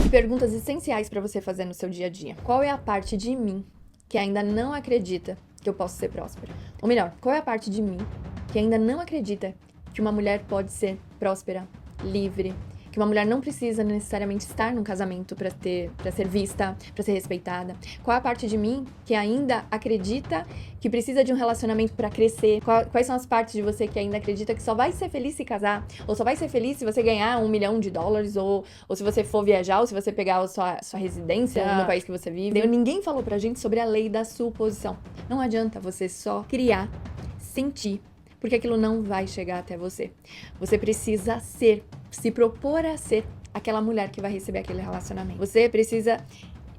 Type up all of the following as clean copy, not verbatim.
Perguntas essenciais para você fazer no seu dia a dia. Qual é a parte de mim que ainda não acredita que eu posso ser próspera? Ou melhor, qual é a parte de mim que ainda não acredita que uma mulher pode ser próspera, livre, que uma mulher não precisa necessariamente estar num casamento para ser vista, para ser respeitada? Qual é a parte de mim que ainda acredita que precisa de um relacionamento para crescer? Quais são as partes de você que ainda acredita que só vai ser feliz se casar? Ou só vai ser feliz se você ganhar $1 milhão? Ou se você for viajar, ou se você pegar a sua residência no país que você vive? Ninguém falou pra gente sobre a lei da suposição. Não adianta você só criar, sentir, porque aquilo não vai chegar até você. Você precisa se propor a ser aquela mulher que vai receber aquele relacionamento. Você precisa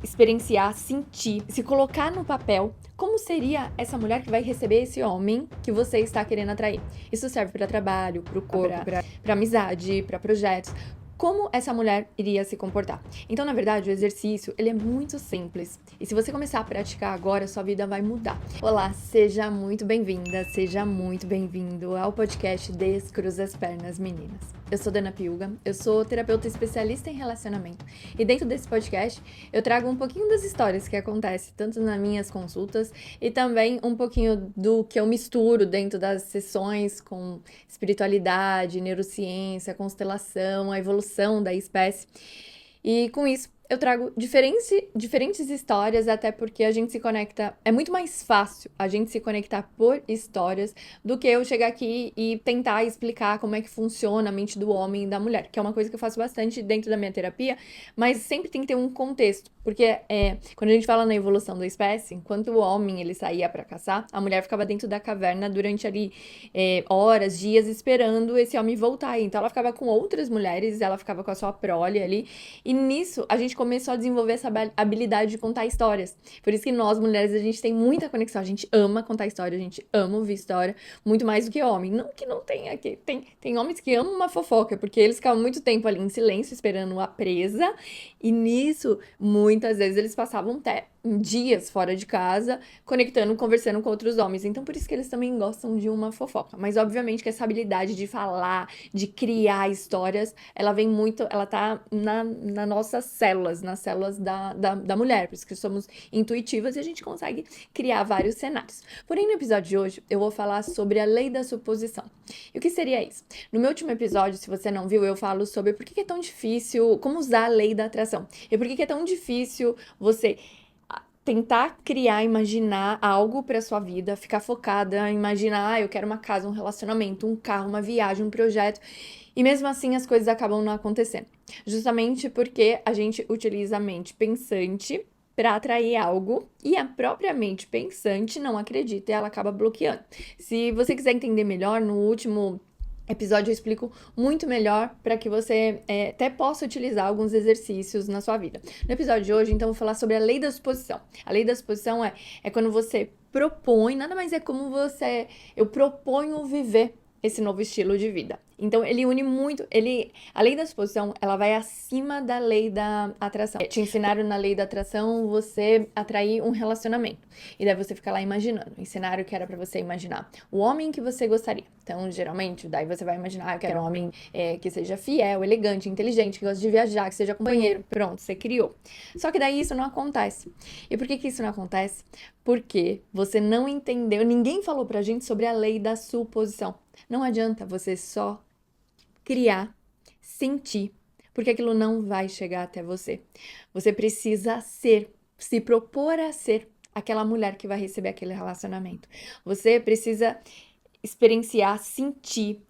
experienciar, sentir, se colocar no papel como seria essa mulher que vai receber esse homem que você está querendo atrair. Isso serve para trabalho, para o corpo, para amizade, para projetos. Como essa mulher iria se comportar? Então, na verdade, o exercício, ele é muito simples. E se você começar a praticar agora, sua vida vai mudar. Olá, seja muito bem-vinda, seja muito bem-vindo ao podcast Descruza as Pernas, Meninas. Eu sou Dana Piuga, eu sou terapeuta especialista em relacionamento. E dentro desse podcast, eu trago um pouquinho das histórias que acontecem, tanto nas minhas consultas, e também um pouquinho do que eu misturo dentro das sessões com espiritualidade, neurociência, constelação, a evolução da espécie. E com isso, eu trago diferentes histórias, até porque a gente se conecta, é muito mais fácil a gente se conectar por histórias do que eu chegar aqui e tentar explicar como é que funciona a mente do homem e da mulher, que é uma coisa que eu faço bastante dentro da minha terapia, mas sempre tem que ter um contexto, porque quando a gente fala na evolução da espécie, enquanto o homem ele saía para caçar, a mulher ficava dentro da caverna durante ali horas, dias, esperando esse homem voltar. Então ela ficava com outras mulheres, ela ficava com a sua prole ali, e nisso a gente começou a desenvolver essa habilidade de contar histórias. Por isso que nós, mulheres, a gente tem muita conexão. A gente ama contar história, a gente ama ouvir história, muito mais do que homem. Não que não tenha aqui. Tem homens que amam uma fofoca, porque eles ficavam muito tempo ali em silêncio, esperando a presa. E nisso, muitas vezes, eles passavam até dias fora de casa, conversando com outros homens. Então, por isso que eles também gostam de uma fofoca. Mas, obviamente, que essa habilidade de falar, de criar histórias, ela vem muito, ela tá nas nossas células, nas células da mulher. Por isso que somos intuitivas e a gente consegue criar vários cenários. Porém, no episódio de hoje, eu vou falar sobre a lei da suposição. E o que seria isso? No meu último episódio, se você não viu, eu falo sobre por que é tão difícil, como usar a lei da atração. E por que é tão difícil você tentar criar, imaginar algo para sua vida, ficar focada, imaginar, eu quero uma casa, um relacionamento, um carro, uma viagem, um projeto, e mesmo assim as coisas acabam não acontecendo. Justamente porque a gente utiliza a mente pensante para atrair algo e a própria mente pensante não acredita e ela acaba bloqueando. Se você quiser entender melhor, no último episódio eu explico muito melhor para que você até possa utilizar alguns exercícios na sua vida. No episódio de hoje, então, eu vou falar sobre a lei da suposição. A lei da suposição é quando você propõe, nada mais é como eu proponho viver esse novo estilo de vida. Então, ele une muito, a lei da suposição, ela vai acima da lei da atração. Te ensinaram na lei da atração você atrair um relacionamento. E daí você fica lá imaginando. Ensinaram que era pra você imaginar o homem que você gostaria. Então, geralmente, daí você vai imaginar, eu quero um homem que seja fiel, elegante, inteligente, que gosta de viajar, que seja companheiro. Pronto, você criou. Só que daí isso não acontece. E por que isso não acontece? Porque você não entendeu, ninguém falou pra gente sobre a lei da suposição. Não adianta você só criar, sentir, porque aquilo não vai chegar até você. Você precisa se propor a ser aquela mulher que vai receber aquele relacionamento. Você precisa experienciar, sentir,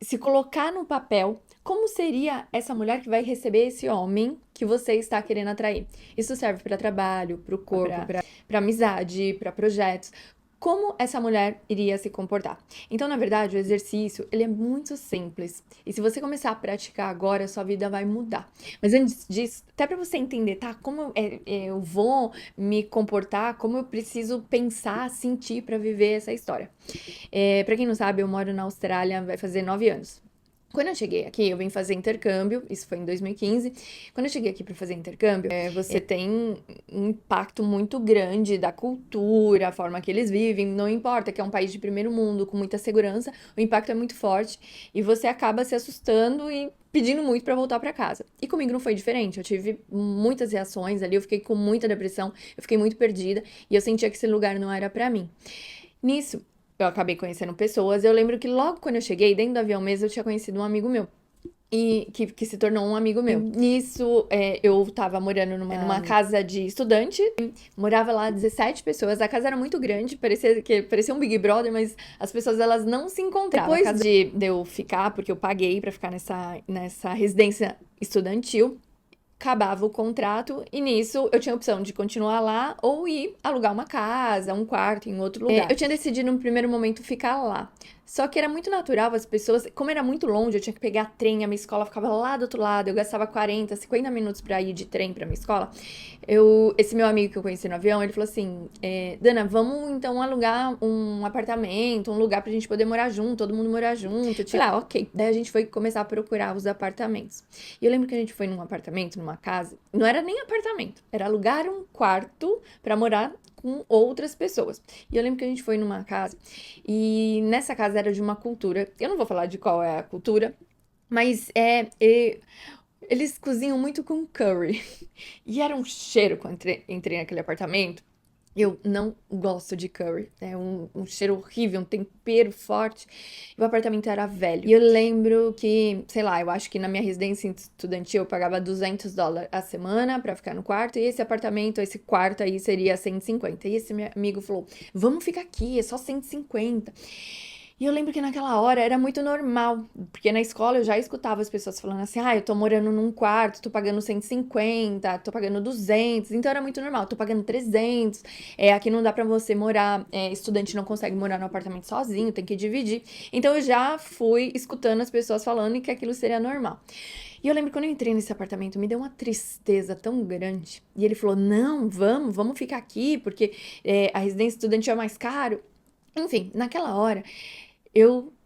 se colocar no papel como seria essa mulher que vai receber esse homem que você está querendo atrair. Isso serve para trabalho, para o corpo, para amizade, para projetos. Como essa mulher iria se comportar? Então, na verdade, o exercício, ele é muito simples. E se você começar a praticar agora, sua vida vai mudar. Mas antes disso, até para você entender, tá? Como eu vou me comportar, como eu preciso pensar, sentir para viver essa história. Para quem não sabe, eu moro na Austrália, vai fazer 9 anos. Quando eu cheguei aqui, eu vim fazer intercâmbio, isso foi em 2015. Quando eu cheguei aqui para fazer intercâmbio, você tem um impacto muito grande da cultura, a forma que eles vivem, não importa que é um país de primeiro mundo, com muita segurança, o impacto é muito forte e você acaba se assustando e pedindo muito pra voltar pra casa. E comigo não foi diferente. Eu tive muitas reações ali, eu fiquei com muita depressão, eu fiquei muito perdida e eu sentia que esse lugar não era pra mim. Nisso, eu acabei conhecendo pessoas. Eu lembro que logo quando eu cheguei, dentro do avião mesmo, eu tinha conhecido um amigo meu. E que se tornou um amigo meu. Nisso, eu tava morando numa casa de estudante, morava lá 17 pessoas, a casa era muito grande, parecia um Big Brother, mas as pessoas, elas não se encontravam. Depois de eu ficar, porque eu paguei pra ficar nessa residência estudantil, acabava o contrato e nisso eu tinha a opção de continuar lá ou ir alugar uma casa, um quarto em outro lugar. Eu tinha decidido no primeiro momento ficar lá. Só que era muito natural as pessoas, como era muito longe, eu tinha que pegar trem, a minha escola ficava lá do outro lado, eu gastava 40, 50 minutos pra ir de trem pra minha escola. Esse meu amigo que eu conheci no avião, ele falou assim, Dana, vamos então alugar um apartamento, um lugar pra gente poder morar junto, todo mundo morar junto. Eu falei, ok. Daí a gente foi começar a procurar os apartamentos. E eu lembro que a gente foi num apartamento, numa casa, não era nem apartamento, era alugar um quarto pra morar com outras pessoas. E eu lembro que a gente foi numa casa, e nessa casa era de uma cultura, eu não vou falar de qual é a cultura, mas eles cozinham muito com curry. E era um cheiro quando entrei naquele apartamento. Eu não gosto de curry. É um cheiro horrível, um tempero forte. E o apartamento era velho. E eu lembro que, sei lá, eu acho que na minha residência estudantil eu pagava $200 a semana pra ficar no quarto. E esse apartamento, esse quarto aí seria 150. E esse meu amigo falou, vamos ficar aqui, é só 150. E eu lembro que naquela hora era muito normal, porque na escola eu já escutava as pessoas falando assim, eu tô morando num quarto, tô pagando 150, tô pagando 200, então era muito normal, tô pagando 300, aqui não dá pra você morar, estudante não consegue morar no apartamento sozinho, tem que dividir. Então eu já fui escutando as pessoas falando que aquilo seria normal. E eu lembro que quando eu entrei nesse apartamento, me deu uma tristeza tão grande. E ele falou, não, vamos ficar aqui, porque a residência estudantil é mais caro. Enfim, naquela hora,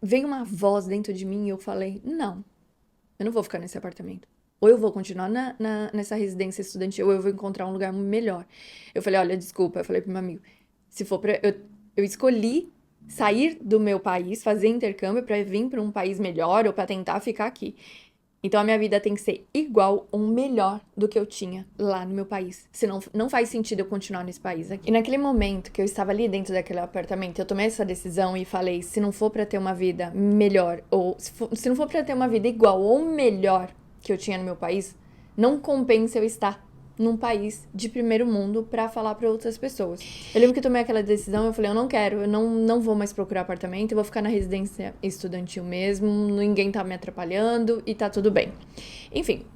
veio uma voz dentro de mim e eu falei, não, eu não vou ficar nesse apartamento. Ou eu vou continuar nessa residência estudantil, ou eu vou encontrar um lugar melhor. Eu falei, olha, desculpa, eu falei pro meu amigo, se for pra... Eu escolhi sair do meu país, fazer intercâmbio pra vir pra um país melhor ou pra tentar ficar aqui. Então a minha vida tem que ser igual ou melhor do que eu tinha lá no meu país. Senão não faz sentido eu continuar nesse país aqui. E naquele momento que eu estava ali dentro daquele apartamento, eu tomei essa decisão e falei, se não for pra ter uma vida melhor, ou se não for pra ter uma vida igual ou melhor que eu tinha no meu país, não compensa eu estar num país de primeiro mundo pra falar pra outras pessoas. Eu lembro que eu tomei aquela decisão, eu falei, eu não quero, eu não vou mais procurar apartamento, eu vou ficar na residência estudantil mesmo, ninguém tá me atrapalhando e tá tudo bem. Enfim,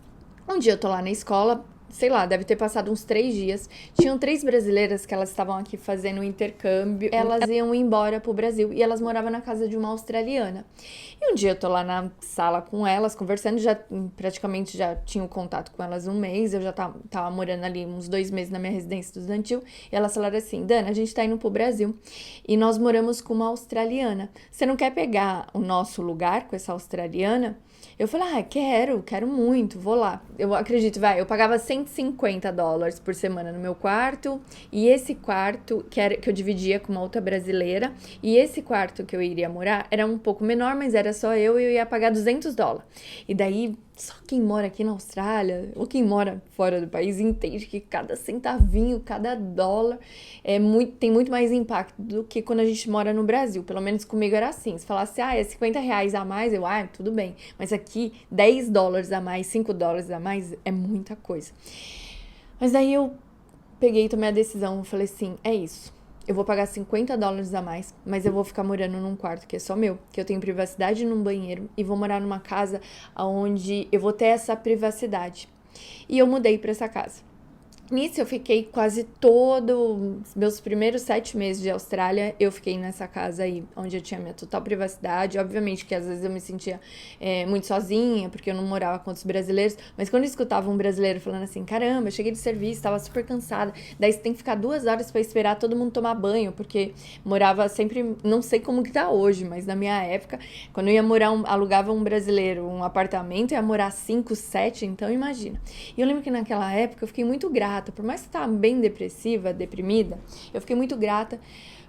um dia eu tô lá na escola, sei lá, deve ter passado uns 3 dias. Tinham 3 brasileiras que elas estavam aqui fazendo um intercâmbio. Elas iam embora pro Brasil e elas moravam na casa de uma australiana. E um dia eu tô lá na sala com elas, conversando, praticamente já tinha um contato com elas um mês, eu já tava morando ali uns 2 meses na minha residência estudantil, e elas falaram assim, Dana, a gente tá indo pro Brasil e nós moramos com uma australiana. Você não quer pegar o nosso lugar com essa australiana? Eu falei, quero muito, vou lá. Eu acredito, eu pagava $150 por semana no meu quarto, e esse quarto que eu dividia com uma outra brasileira, e esse quarto que eu iria morar era um pouco menor, mas era só eu e eu ia pagar $200. E daí, só quem mora aqui na Austrália, ou quem mora fora do país, entende que cada centavinho, cada dólar tem muito mais impacto do que quando a gente mora no Brasil. Pelo menos comigo era assim. Se falasse, é R$50 a mais, tudo bem. Mas aqui, $10 a mais, $5 a mais, é muita coisa. Mas daí eu peguei e tomei a decisão, eu falei assim, é isso. Eu vou pagar $50 a mais, mas eu vou ficar morando num quarto que é só meu, que eu tenho privacidade num banheiro, e vou morar numa casa onde eu vou ter essa privacidade. E eu mudei pra essa casa. Nisso eu fiquei quase meus primeiros 7 meses de Austrália, eu fiquei nessa casa aí, onde eu tinha minha total privacidade. Obviamente que às vezes eu me sentia muito sozinha, porque eu não morava com outros brasileiros, mas quando eu escutava um brasileiro falando assim, caramba, eu cheguei de serviço, tava super cansada, daí você tem que ficar 2 horas pra esperar todo mundo tomar banho, porque morava sempre, não sei como que tá hoje, mas na minha época, quando eu ia alugava um brasileiro um apartamento, ia morar 5, 7, então imagina. E eu lembro que naquela época eu fiquei muito grata, por mais que eu tava bem depressiva, deprimida, eu fiquei muito grata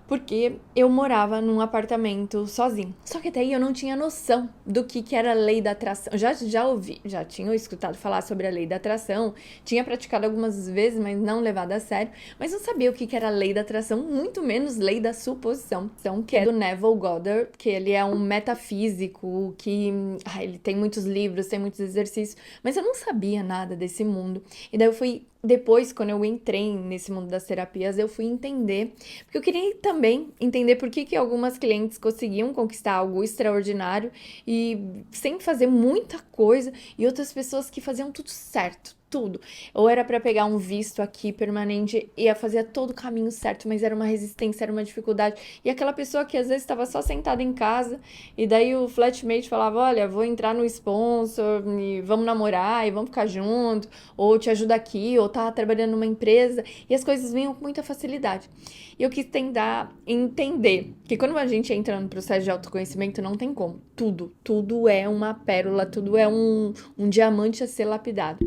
porque eu morava num apartamento sozinho. Só que até aí eu não tinha noção do que era a lei da atração. Já ouvi, já tinha escutado falar sobre a lei da atração, tinha praticado algumas vezes, mas não levado a sério, mas não sabia o que era a lei da atração, muito menos lei da suposição, que é do Neville Goddard, que ele é um metafísico, que ele tem muitos livros, tem muitos exercícios, mas eu não sabia nada desse mundo. E daí eu fui depois, quando eu entrei nesse mundo das terapias, eu fui entender, porque eu queria também entender por que algumas clientes conseguiam conquistar algo extraordinário e sem fazer muita coisa, e outras pessoas que faziam tudo certo, tudo. Ou era para pegar um visto aqui permanente, ia fazer todo o caminho certo, mas era uma resistência, era uma dificuldade. E aquela pessoa que às vezes estava só sentada em casa, e daí o flatmate falava, olha, vou entrar no sponsor, e vamos namorar, e vamos ficar junto, ou te ajuda aqui, ou tá trabalhando numa empresa, e as coisas vinham com muita facilidade. E eu quis tentar entender que quando a gente entra no processo de autoconhecimento, não tem como. Tudo é uma pérola, tudo é um diamante a ser lapidado.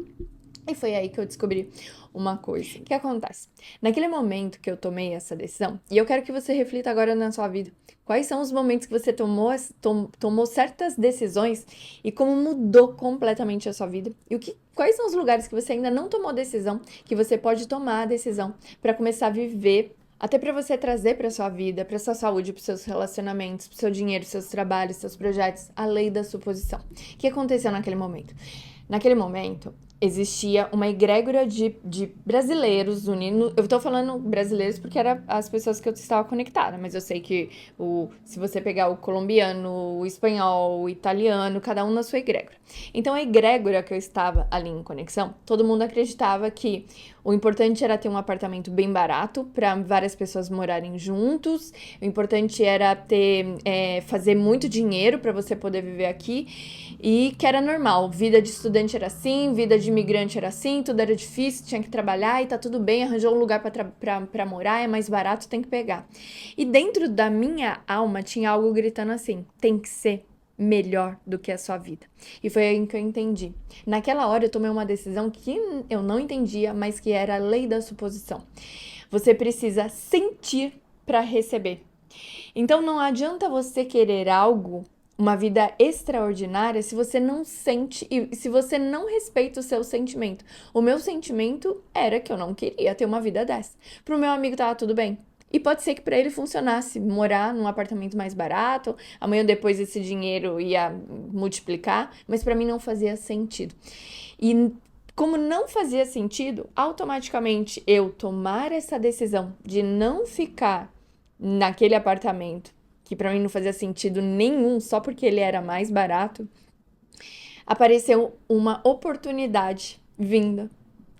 E foi aí que eu descobri uma coisa. O que acontece? Naquele momento que eu tomei essa decisão, e eu quero que você reflita agora na sua vida, quais são os momentos que você tomou certas decisões e como mudou completamente a sua vida? E quais são os lugares que você ainda não tomou decisão, que você pode tomar a decisão para começar a viver, até para você trazer para sua vida, para sua saúde, para seus relacionamentos, para seu dinheiro, seus trabalhos, seus projetos, a lei da suposição. O que aconteceu naquele momento? Naquele momento, existia uma egrégora de brasileiros unindo. Eu tô falando brasileiros porque eram as pessoas que eu estava conectada, mas eu sei que se você pegar o colombiano, o espanhol, o italiano, cada um na sua egrégora. Então, a egrégora que eu estava ali em conexão, todo mundo acreditava que o importante era ter um apartamento bem barato para várias pessoas morarem juntos. O importante era fazer muito dinheiro para você poder viver aqui. E que era normal, vida de estudante era assim, vida de imigrante era assim, tudo era difícil, tinha que trabalhar e tá tudo bem, arranjou um lugar pra morar, é mais barato, tem que pegar. E dentro da minha alma tinha algo gritando assim, tem que ser melhor do que a sua vida. E foi aí que eu entendi. Naquela hora eu tomei uma decisão que eu não entendia, mas que era a lei da suposição. Você precisa sentir para receber. Então não adianta você querer algo, uma vida extraordinária, se você não sente e se você não respeita o seu sentimento. O meu sentimento era que eu não queria ter uma vida dessa. Pro meu amigo tava tudo bem. E pode ser que para ele funcionasse morar num apartamento mais barato, amanhã depois esse dinheiro ia multiplicar, mas para mim não fazia sentido. E como não fazia sentido, automaticamente eu tomar essa decisão de não ficar naquele apartamento, que pra mim não fazia sentido nenhum, só porque ele era mais barato, apareceu uma oportunidade vinda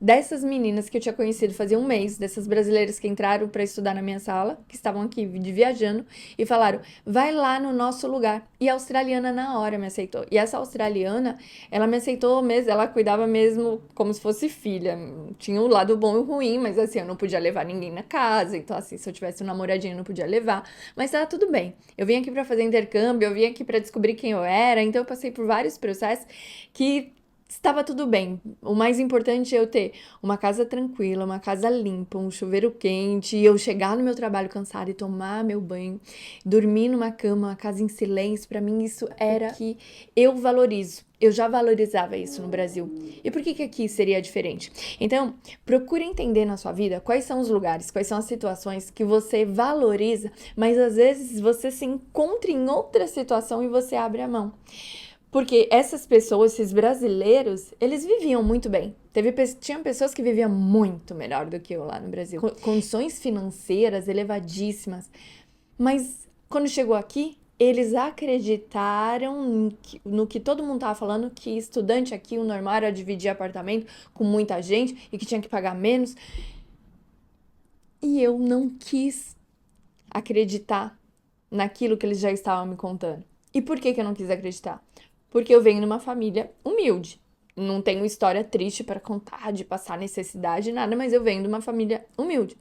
dessas meninas que eu tinha conhecido fazia um mês, dessas brasileiras que entraram para estudar na minha sala, que estavam aqui viajando, e falaram, vai lá no nosso lugar. E a australiana na hora me aceitou. E essa australiana, ela me aceitou mesmo, ela cuidava mesmo como se fosse filha. Tinha o lado bom e o ruim, mas assim, eu não podia levar ninguém na casa, então assim, se eu tivesse um namoradinho, eu não podia levar. Mas tava tudo bem. Eu vim aqui para fazer intercâmbio, eu vim aqui para descobrir quem eu era, então eu passei por vários processos que estava tudo bem. O mais importante é eu ter uma casa tranquila, uma casa limpa, um chuveiro quente, e eu chegar no meu trabalho cansada e tomar meu banho, dormir numa cama, uma casa em silêncio. Pra mim isso era que eu valorizo. Eu já valorizava isso no Brasil. E por que aqui seria diferente? Então, procure entender na sua vida quais são os lugares, quais são as situações que você valoriza, mas às vezes você se encontra em outra situação e você abre a mão. Porque essas pessoas, esses brasileiros, eles viviam muito bem. Tinha pessoas que viviam muito melhor do que eu lá no Brasil. Condições financeiras elevadíssimas. Mas quando chegou aqui, eles acreditaram no que todo mundo estava falando, que estudante aqui, o normal era dividir apartamento com muita gente e que tinha que pagar menos. E eu não quis acreditar naquilo que eles já estavam me contando. E por que eu não quis acreditar? Porque eu venho numa família humilde. Não tenho história triste para contar, de passar necessidade, nada, mas eu venho de uma família humilde.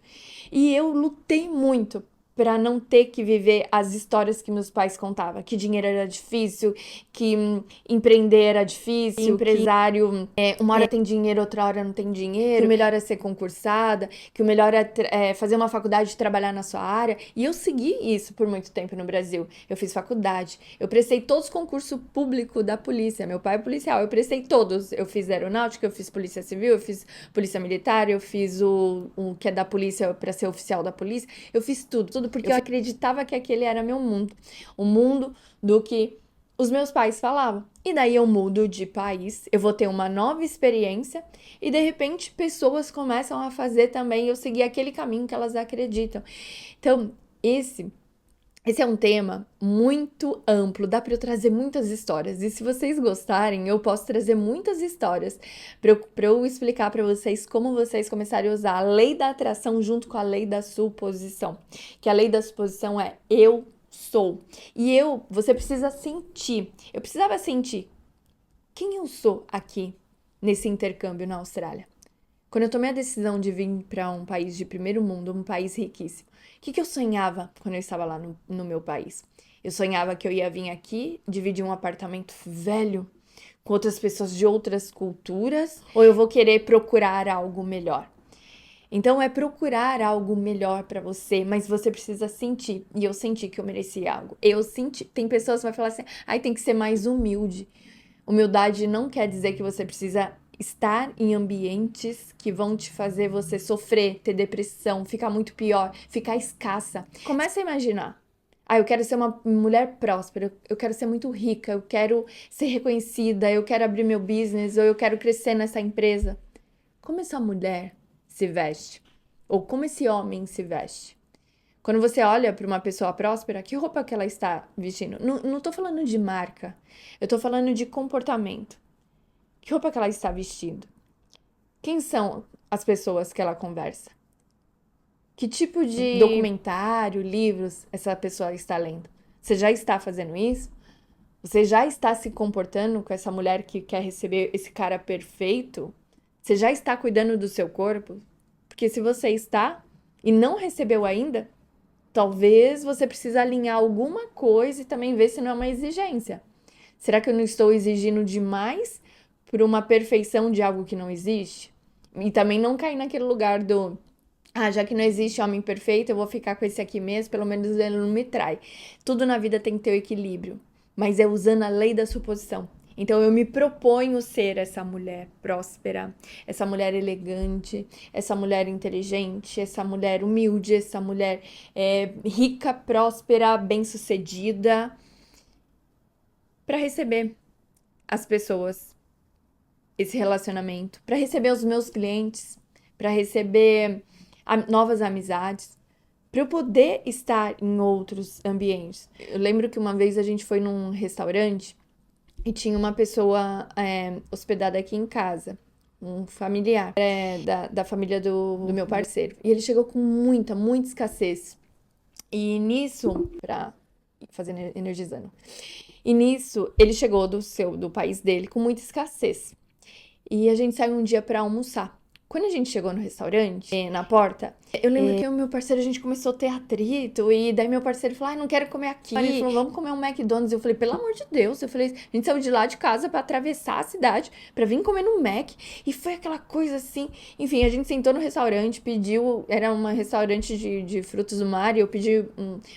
E eu lutei muito para não ter que viver as histórias que meus pais contavam, que dinheiro era difícil, que empreender era difícil, que empresário uma hora tem dinheiro, outra hora não tem dinheiro, que o melhor é ser concursada, que o melhor é fazer uma faculdade e trabalhar na sua área. E eu segui isso por muito tempo no Brasil. Eu fiz faculdade, eu prestei todos os concursos públicos da polícia. Meu pai é policial, eu prestei todos. Eu fiz aeronáutica, eu fiz polícia civil, eu fiz polícia militar, eu fiz o que é da polícia para ser oficial da polícia. Eu fiz tudo porque eu acreditava que aquele era meu mundo. O mundo do que os meus pais falavam. E daí eu mudo de país, eu vou ter uma nova experiência e de repente pessoas começam a fazer também eu seguir aquele caminho que elas acreditam. Então, esse é um tema muito amplo, dá para eu trazer muitas histórias. E se vocês gostarem, eu posso trazer muitas histórias para eu explicar para vocês como vocês começarem a usar a lei da atração junto com a lei da suposição. Que a lei da suposição é eu sou. E você precisa sentir. Eu precisava sentir quem eu sou aqui nesse intercâmbio na Austrália. Quando eu tomei a decisão de vir para um país de primeiro mundo, um país riquíssimo, o que eu sonhava quando eu estava lá no meu país? Eu sonhava que eu ia vir aqui, dividir um apartamento velho com outras pessoas de outras culturas, ou eu vou querer procurar algo melhor. Então é procurar algo melhor para você, mas você precisa sentir. E eu senti que eu merecia algo. Eu senti. Tem pessoas que vão falar assim, tem que ser mais humilde. Humildade não quer dizer que você precisa estar em ambientes que vão te fazer você sofrer, ter depressão, ficar muito pior, ficar escassa. Começa a imaginar. Eu quero ser uma mulher próspera, eu quero ser muito rica, eu quero ser reconhecida, eu quero abrir meu business, ou eu quero crescer nessa empresa. Como essa mulher se veste? Ou como esse homem se veste? Quando você olha para uma pessoa próspera, que roupa que ela está vestindo? Não tô falando de marca, eu tô falando de comportamento. Que roupa que ela está vestindo? Quem são as pessoas que ela conversa? Que tipo de documentário, livros essa pessoa está lendo? Você já está fazendo isso? Você já está se comportando com essa mulher que quer receber esse cara perfeito? Você já está cuidando do seu corpo? Porque se você está e não recebeu ainda, talvez você precise alinhar alguma coisa e também ver se não é uma exigência. Será que eu não estou exigindo demais por uma perfeição de algo que não existe? E também não cair naquele lugar do já que não existe homem perfeito, eu vou ficar com esse aqui mesmo, pelo menos ele não me trai. Tudo na vida tem que ter o equilíbrio, mas é usando a lei da suposição. Então eu me proponho ser essa mulher próspera, essa mulher elegante, essa mulher inteligente, essa mulher humilde, essa mulher rica, próspera, bem-sucedida, para receber as pessoas, esse relacionamento, para receber os meus clientes, para receber novas amizades, para eu poder estar em outros ambientes. Eu lembro que uma vez a gente foi num restaurante e tinha uma pessoa hospedada aqui em casa, um familiar da família do meu parceiro. E ele chegou com muita escassez. E nisso, pra fazer energizando. E nisso, ele chegou do país dele com muita escassez. E a gente saiu um dia pra almoçar. Quando a gente chegou no restaurante, na porta, eu lembro que o meu parceiro, a gente começou a ter atrito, e daí meu parceiro falou, não quero comer aqui. Ele falou, vamos comer um McDonald's. Eu falei, pelo amor de Deus. Eu falei, a gente saiu de lá de casa pra atravessar a cidade, pra vir comer no Mac. E foi aquela coisa assim. Enfim, a gente sentou no restaurante, pediu, era um restaurante de frutos do mar, e eu pedi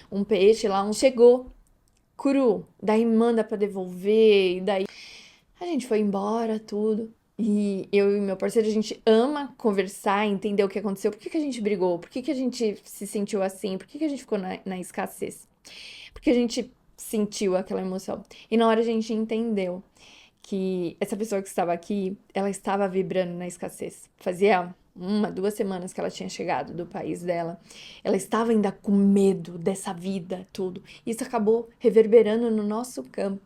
um peixe lá, chegou cru. Daí manda pra devolver, e daí a gente foi embora, tudo. E eu e meu parceiro, a gente ama conversar, entender o que aconteceu, por que a gente brigou, por que a gente se sentiu assim, por que a gente ficou na escassez, porque a gente sentiu aquela emoção. E na hora a gente entendeu que essa pessoa que estava aqui, ela estava vibrando na escassez. Fazia 2 semanas que ela tinha chegado do país dela. Ela estava ainda com medo dessa vida, tudo. Isso acabou reverberando no nosso campo.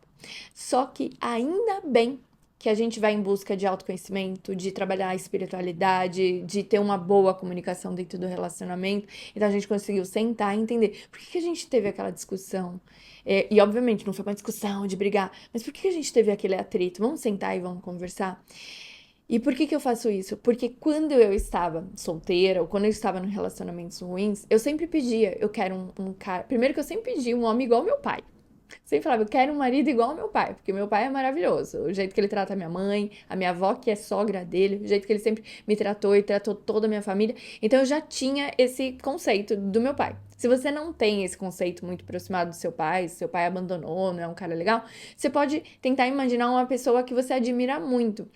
Só que ainda bem que a gente vai em busca de autoconhecimento, de trabalhar a espiritualidade, de ter uma boa comunicação dentro do relacionamento. Então a gente conseguiu sentar e entender por que a gente teve aquela discussão. E obviamente não foi uma discussão de brigar, mas por que a gente teve aquele atrito? Vamos sentar e vamos conversar? E por que que eu faço isso? Porque quando eu estava solteira ou quando eu estava em relacionamentos ruins, eu sempre pedia, eu quero um cara. Primeiro que eu sempre pedi um homem igual ao meu pai. Sempre falava, eu quero um marido igual ao meu pai, porque meu pai é maravilhoso. O jeito que ele trata a minha mãe, a minha avó, que é sogra dele, o jeito que ele sempre me tratou e tratou toda a minha família. Então eu já tinha esse conceito do meu pai. Se você não tem esse conceito muito aproximado do seu pai abandonou, não é um cara legal, você pode tentar imaginar uma pessoa que você admira muito.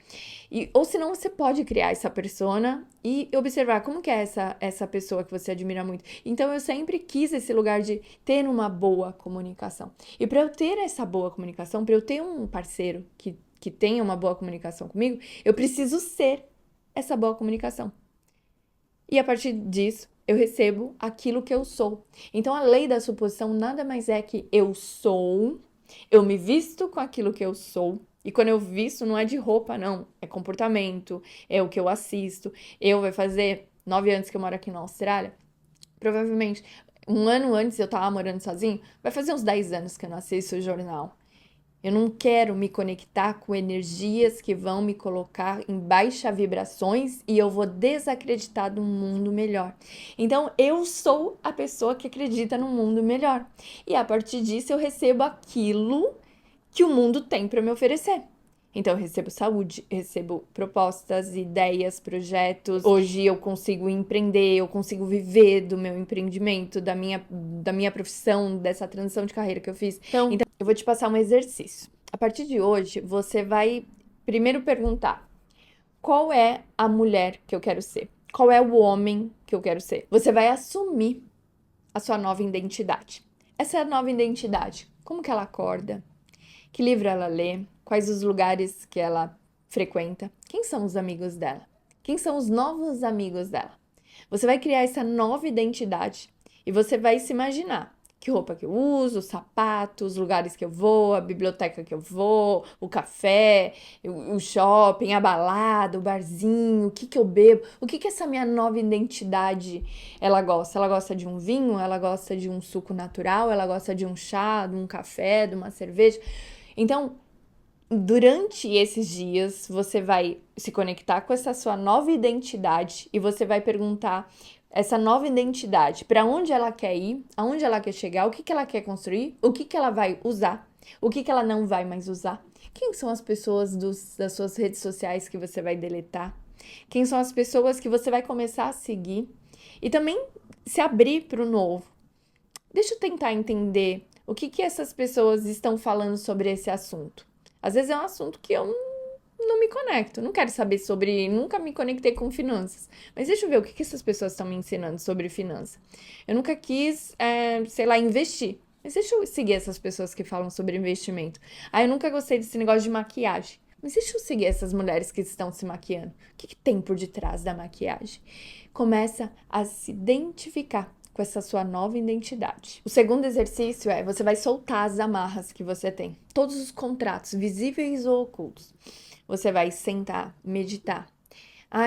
Ou senão você pode criar essa persona e observar como que é essa pessoa que você admira muito. Então eu sempre quis esse lugar de ter uma boa comunicação. E para eu ter essa boa comunicação, para eu ter um parceiro que tenha uma boa comunicação comigo, eu preciso ser essa boa comunicação. E a partir disso, eu recebo aquilo que eu sou. Então a lei da suposição nada mais é que eu sou, eu me visto com aquilo que eu sou. E quando eu visto, não é de roupa, não. É comportamento, é o que eu assisto. Vai fazer 9 anos que eu moro aqui na Austrália. Provavelmente, um ano antes eu tava morando sozinho. Vai fazer uns 10 anos que eu não assisto o jornal. Eu não quero me conectar com energias que vão me colocar em baixa vibrações e eu vou desacreditar de um mundo melhor. Então, eu sou a pessoa que acredita num mundo melhor. E a partir disso, eu recebo aquilo que o mundo tem para me oferecer. Então, eu recebo saúde, recebo propostas, ideias, projetos. Hoje eu consigo empreender, eu consigo viver do meu empreendimento, da minha profissão, dessa transição de carreira que eu fiz. Então, eu vou te passar um exercício. A partir de hoje, você vai primeiro perguntar: qual é a mulher que eu quero ser? Qual é o homem que eu quero ser? Você vai assumir a sua nova identidade. Essa é a nova identidade. Como que ela acorda? Que livro ela lê? Quais os lugares que ela frequenta? Quem são os amigos dela? Quem são os novos amigos dela? Você vai criar essa nova identidade e você vai se imaginar que roupa que eu uso, os sapatos, os lugares que eu vou, a biblioteca que eu vou, o café, o shopping, a balada, o barzinho, o que que eu bebo, o que que essa minha nova identidade ela gosta? Ela gosta de um vinho, ela gosta de um suco natural, ela gosta de um chá, de um café, de uma cerveja. Então, durante esses dias, você vai se conectar com essa sua nova identidade e você vai perguntar essa nova identidade, para onde ela quer ir, aonde ela quer chegar, o que que ela quer construir, o que que ela vai usar, o que que ela não vai mais usar. Quem são as pessoas das suas redes sociais que você vai deletar? Quem são as pessoas que você vai começar a seguir? E também se abrir para o novo. Deixa eu tentar entender o que que essas pessoas estão falando sobre esse assunto. Às vezes é um assunto que eu não me conecto, não quero saber sobre, nunca me conectei com finanças. Mas deixa eu ver o que que essas pessoas estão me ensinando sobre finança. Eu nunca quis, sei lá, investir. Mas deixa eu seguir essas pessoas que falam sobre investimento. Eu nunca gostei desse negócio de maquiagem. Mas deixa eu seguir essas mulheres que estão se maquiando. O que que tem por detrás da maquiagem? Começa a se identificar com essa sua nova identidade. O segundo exercício é você vai soltar as amarras que você tem. Todos os contratos, visíveis ou ocultos. Você vai sentar, meditar.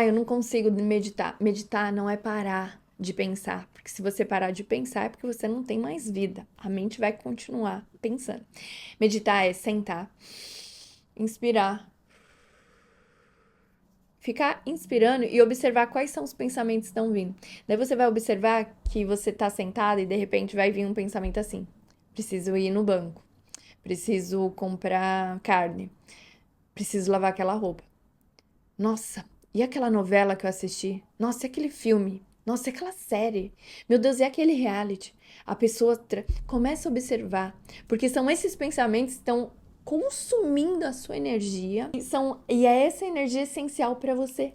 Eu não consigo meditar. Meditar não é parar de pensar, porque se você parar de pensar é porque você não tem mais vida. A mente vai continuar pensando. Meditar é sentar, inspirar, ficar inspirando e observar quais são os pensamentos que estão vindo. Daí você vai observar que você está sentada e de repente vai vir um pensamento assim: preciso ir no banco, preciso comprar carne, preciso lavar aquela roupa. Nossa, e aquela novela que eu assisti? Nossa, e aquele filme? Nossa, e aquela série? Meu Deus, e aquele reality? A pessoa começa a observar, porque são esses pensamentos que estão consumindo a sua energia e é essa energia essencial para você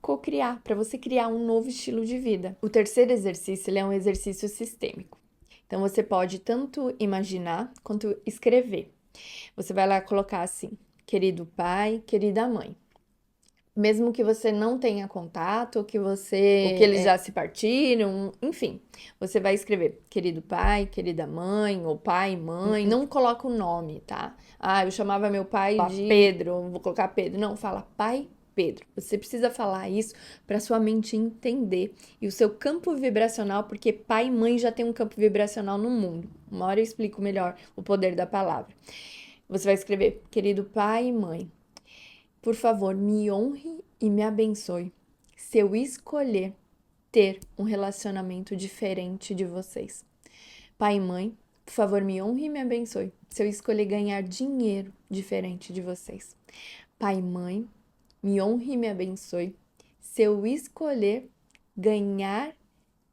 co-criar, para você criar um novo estilo de vida. O terceiro exercício, ele é um exercício sistêmico. Então você pode tanto imaginar quanto escrever. Você vai lá colocar assim: querido pai, querida mãe. Mesmo que você não tenha contato, ou que eles já se partiram, enfim, você vai escrever querido pai, querida mãe, ou pai, mãe, não coloca o nome, tá? Eu chamava meu pai de Pedro, vou colocar Pedro. Não, fala pai Pedro. Você precisa falar isso para sua mente entender e o seu campo vibracional, porque pai e mãe já tem um campo vibracional no mundo. Uma hora eu explico melhor o poder da palavra. Você vai escrever querido pai e mãe. por favor, me honre e me abençoe se eu escolher ter um relacionamento diferente de vocês. Pai e mãe, por favor, me honre e me abençoe se eu escolher ganhar dinheiro diferente de vocês. Pai e mãe, me honre e me abençoe se eu escolher ganhar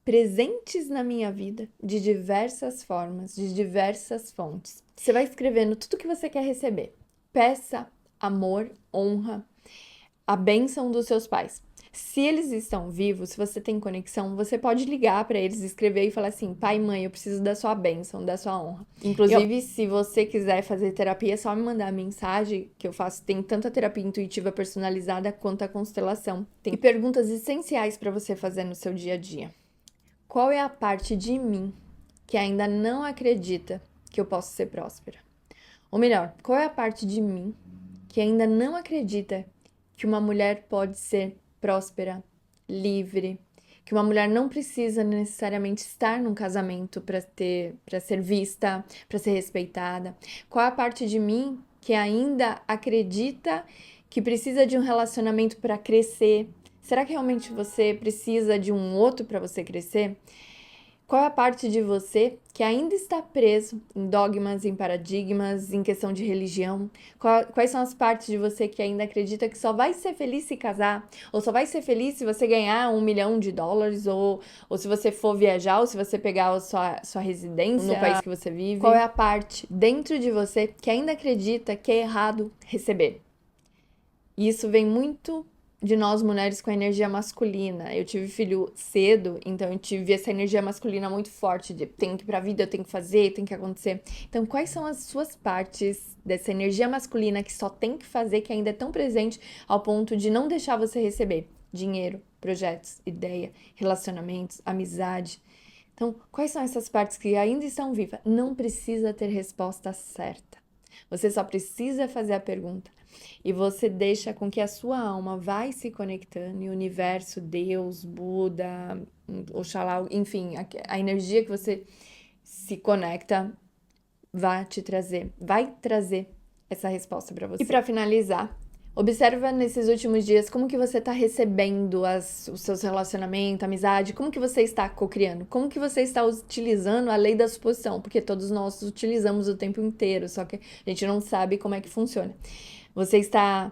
presentes na minha vida de diversas formas, de diversas fontes. Você vai escrevendo tudo que você quer receber. Peça amor, honra, a bênção dos seus pais. Se eles estão vivos, se você tem conexão, você pode ligar para eles, escrever e falar assim: pai, mãe, eu preciso da sua bênção, da sua honra. Inclusive, se você quiser fazer terapia, é só me mandar mensagem que eu faço. Tem tanto a terapia intuitiva personalizada quanto a constelação. Tem perguntas essenciais para você fazer no seu dia a dia. Qual é a parte de mim que ainda não acredita que eu posso ser próspera? Ou melhor, qual é a parte de mim que ainda não acredita que uma mulher pode ser próspera, livre, que uma mulher não precisa necessariamente estar num casamento para ser vista, para ser respeitada? Qual é a parte de mim que ainda acredita que precisa de um relacionamento para crescer? Será que realmente você precisa de um outro para você crescer? Qual é a parte de você que ainda está preso em dogmas, em paradigmas, em questão de religião? Quais são as partes de você que ainda acredita que só vai ser feliz se casar? Ou só vai ser feliz se você ganhar $1 milhão? Ou se você for viajar, ou se você pegar a sua residência no país que você vive? Qual é a parte dentro de você que ainda acredita que é errado receber? E isso vem muito de nós mulheres com a energia masculina. Eu tive filho cedo, então eu tive essa energia masculina muito forte de tenho que ir pra vida, eu tenho que fazer, tem que acontecer. Então, quais são as suas partes dessa energia masculina que só tem que fazer, que ainda é tão presente ao ponto de não deixar você receber dinheiro, projetos, ideia, relacionamentos, amizade? Então, quais são essas partes que ainda estão vivas? Não precisa ter resposta certa. Você só precisa fazer a pergunta. E você deixa com que a sua alma vai se conectando e o universo, Deus, Buda, Oxalá, enfim, a energia que você se conecta vai trazer essa resposta para você. E para finalizar, observa nesses últimos dias como que você está recebendo os seus relacionamentos, amizade, como que você está cocriando, como que você está utilizando a lei da suposição, porque todos nós utilizamos o tempo inteiro, só que a gente não sabe como é que funciona. Você está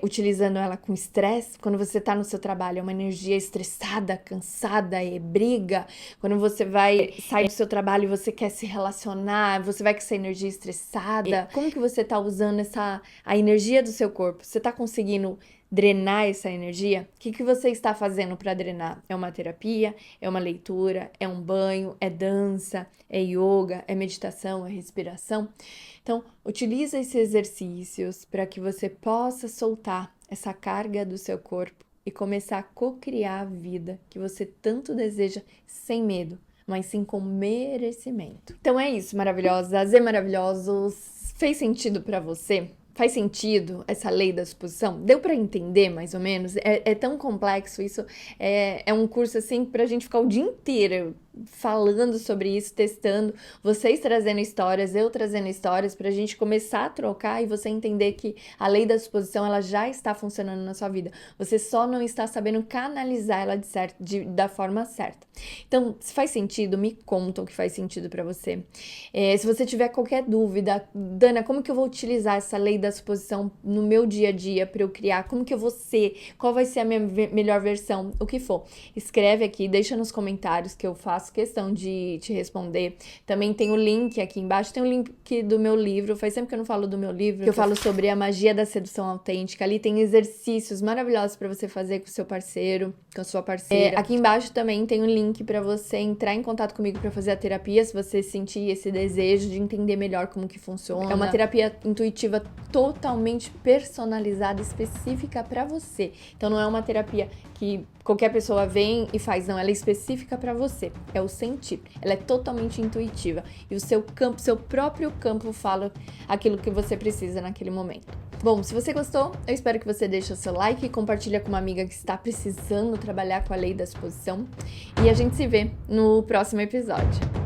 utilizando ela com estresse? Quando você está no seu trabalho, é uma energia estressada, cansada, briga. Quando você vai sair do seu trabalho e você quer se relacionar, você vai com essa energia estressada. Como que você está usando a energia do seu corpo? Você está conseguindo drenar essa energia? O que você está fazendo para drenar? É uma terapia? É uma leitura? É um banho? É dança? É yoga? É meditação? É respiração? Então, utiliza esses exercícios para que você possa soltar essa carga do seu corpo e começar a cocriar a vida que você tanto deseja sem medo, mas sim com merecimento. Então é isso, maravilhosas e maravilhosos. Fez sentido para você? Faz sentido essa lei da suposição? Deu para entender mais ou menos? É tão complexo isso. É um curso assim pra gente ficar o dia inteiro falando sobre isso, testando, vocês trazendo histórias, eu trazendo histórias, pra gente começar a trocar e você entender que a lei da suposição, ela já está funcionando na sua vida. Você só não está sabendo canalizar ela da forma certa. Então, se faz sentido, me conta o que faz sentido pra você. Se você tiver qualquer dúvida, Dana, como que eu vou utilizar essa lei da suposição no meu dia a dia pra eu criar? Como que eu vou ser? Qual vai ser a minha melhor versão? O que for. Escreve aqui, deixa nos comentários que eu faço questão de te responder. Também tem o link aqui embaixo, tem o link do meu livro. Faz tempo que eu não falo do meu livro, que eu falo sobre a magia da sedução autêntica. Ali tem exercícios maravilhosos para você fazer com o seu parceiro, com a sua parceira. Aqui embaixo também tem o link para você entrar em contato comigo para fazer a terapia, se você sentir esse desejo de entender melhor como que funciona. É uma terapia intuitiva totalmente personalizada, específica para você. Então não é uma terapia que qualquer pessoa vem e faz, não, ela é específica para você, é o sentir, ela é totalmente intuitiva e o seu campo, seu próprio campo fala aquilo que você precisa naquele momento. Bom, se você gostou, eu espero que você deixe o seu like e compartilhe com uma amiga que está precisando trabalhar com a lei da suposição e a gente se vê no próximo episódio.